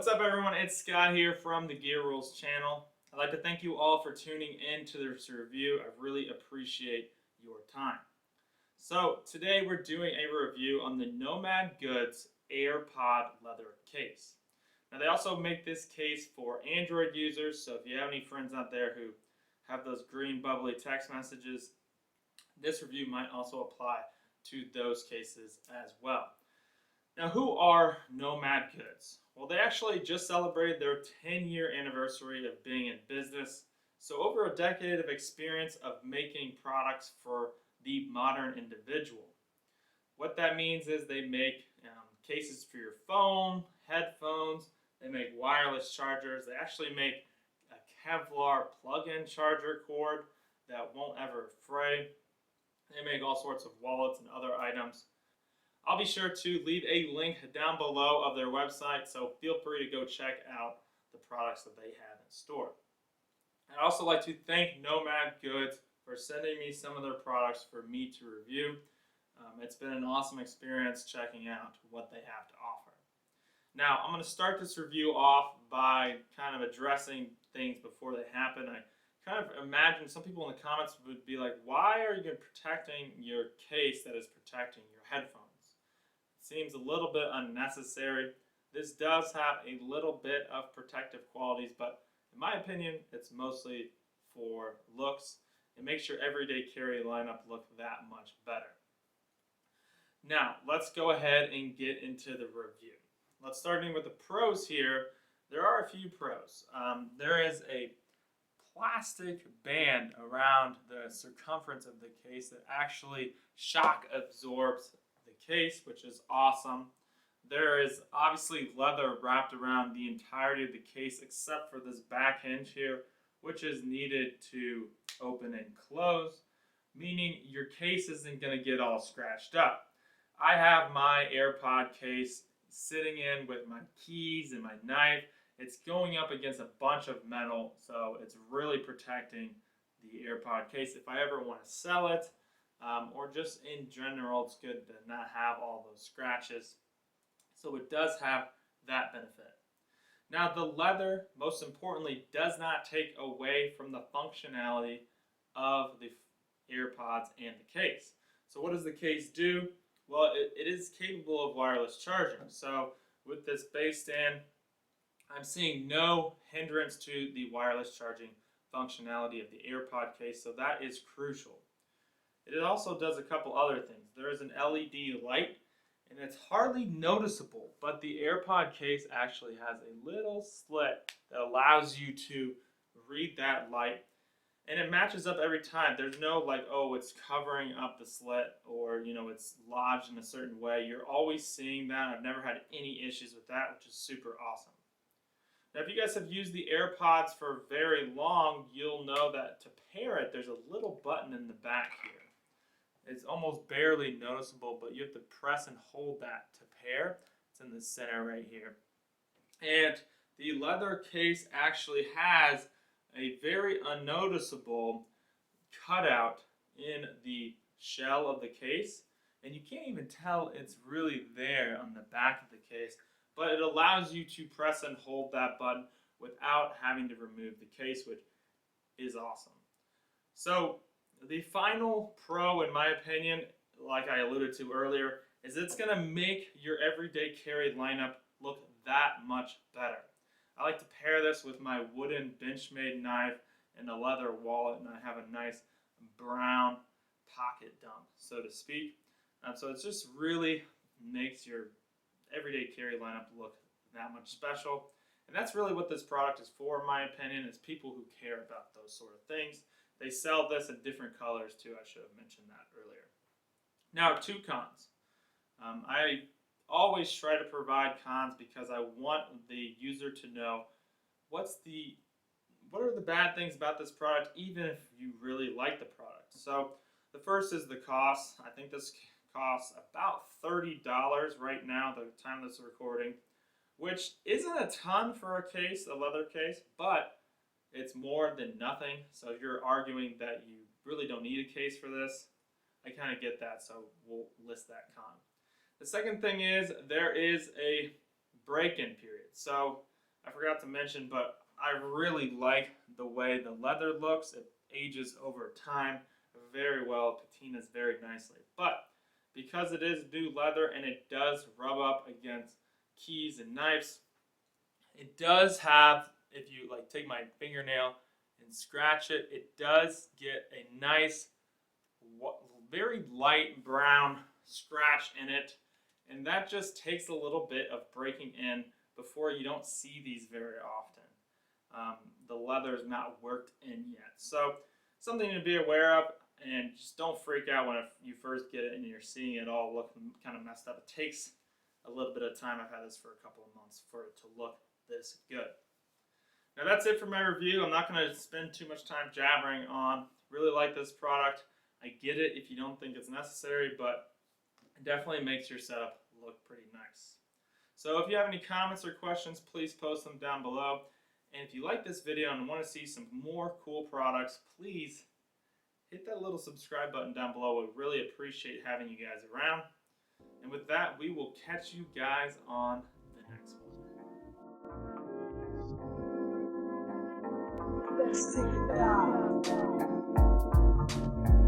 What's up, everyone? It's Scott here from the Gear Rules channel. I'd like to thank you all for tuning in to this review. I really appreciate your time. So today we're doing a review on the Nomad Goods Airpod leather case. Now they also make this case for Android users, so if you have any friends out there who have those green bubbly text messages, this review might also apply to those cases as well. Now, who are Nomad Goods? Well, they actually just celebrated their 10-year anniversary of being in business. So over a decade of experience of making products for the modern individual. What that means is they make cases for your phone, headphones, they make wireless chargers, they actually make a Kevlar plug-in charger cord that won't ever fray. They make all sorts of wallets and other items. I'll be sure to leave a link down below of their website, so feel free to go check out the products that they have in store. I'd also like to thank Nomad Goods for sending me some of their products for me to review. It's been an awesome experience checking out what they have to offer. Now, I'm going to start this review off by kind of addressing things before they happen. I kind of imagine some people in the comments would be like, why are you protecting your case that is protecting your headphones? Seems a little bit unnecessary. This does have a little bit of protective qualities, but in my opinion, it's mostly for looks. It makes your everyday carry lineup look that much better. Now, let's go ahead and get into the review. Let's start with the pros here. There are a few pros. There is a plastic band around the circumference of the case that actually shock absorbs the case, which is awesome. There is obviously leather wrapped around the entirety of the case except for this back hinge here, which is needed to open and close, meaning your case isn't going to get all scratched up. I have my AirPod case sitting in with my keys and my knife. It's going up against a bunch of metal, so it's really protecting the AirPod case. If I ever want to sell it, or just in general, it's good to not have all those scratches. So it does have that benefit. Now the leather, most importantly, does not take away from the functionality of the AirPods and the case. So what does the case do? Well, it is capable of wireless charging. So with this base stand, I'm seeing no hindrance to the wireless charging functionality of the AirPod case, so that is crucial. It also does a couple other things. There is an LED light, and it's hardly noticeable, but the AirPod case actually has a little slit that allows you to read that light, and it matches up every time. There's no like, oh, it's covering up the slit, or it's lodged in a certain way. You're always seeing that. I've never had any issues with that, which is super awesome. Now, if you guys have used the AirPods for very long, you'll know that to pair it, there's a little button in the back here. It's almost barely noticeable, but you have to press and hold that to pair. It's in the center right here. And the leather case actually has a very unnoticeable cutout in the shell of the case. And you can't even tell it's really there on the back of the case. But it allows you to press and hold that button without having to remove the case, which is awesome. So the final pro, in my opinion, like I alluded to earlier, is it's going to make your everyday carry lineup look that much better. I like to pair this with my wooden Benchmade knife and a leather wallet, and I have a nice brown pocket dump, so to speak. So it just really makes your everyday carry lineup look that much special. And that's really what this product is for, in my opinion. It's people who care about those sort of things. They sell this in different colors too. I should have mentioned that earlier. Now, two cons. I always try to provide cons because I want the user to know what are the bad things about this product, even if you really like the product. So the first is the cost. I think this costs about $30 right now, the time of this recording, which isn't a ton for a case, a leather case, but it's more than nothing. So if you're arguing that you really don't need a case for this, I kind of get that, so we'll list that con. The second thing is there is a break-in period. So I forgot to mention, but I really like the way the leather looks. It ages over time very well, patinas very nicely. But because it is new leather and it does rub up against keys and knives, it does have, if you like take my fingernail and scratch it, it does get a nice, very light brown scratch in it. And that just takes a little bit of breaking in before. You don't see these very often. The leather is not worked in yet. So something to be aware of, and just don't freak out when you first get it and you're seeing it all look kind of messed up. It takes a little bit of time. I've had this for a couple of months for it to look this good. Now that's it for my review. I'm not going to spend too much time jabbering on. Really like this product. I get it if you don't think it's necessary, but it definitely makes your setup look pretty nice. So if you have any comments or questions, please post them down below. And if you like this video and want to see some more cool products, please hit that little subscribe button down below. We really appreciate having you guys around. And with that, we will catch you guys on the next one. Let's take it down.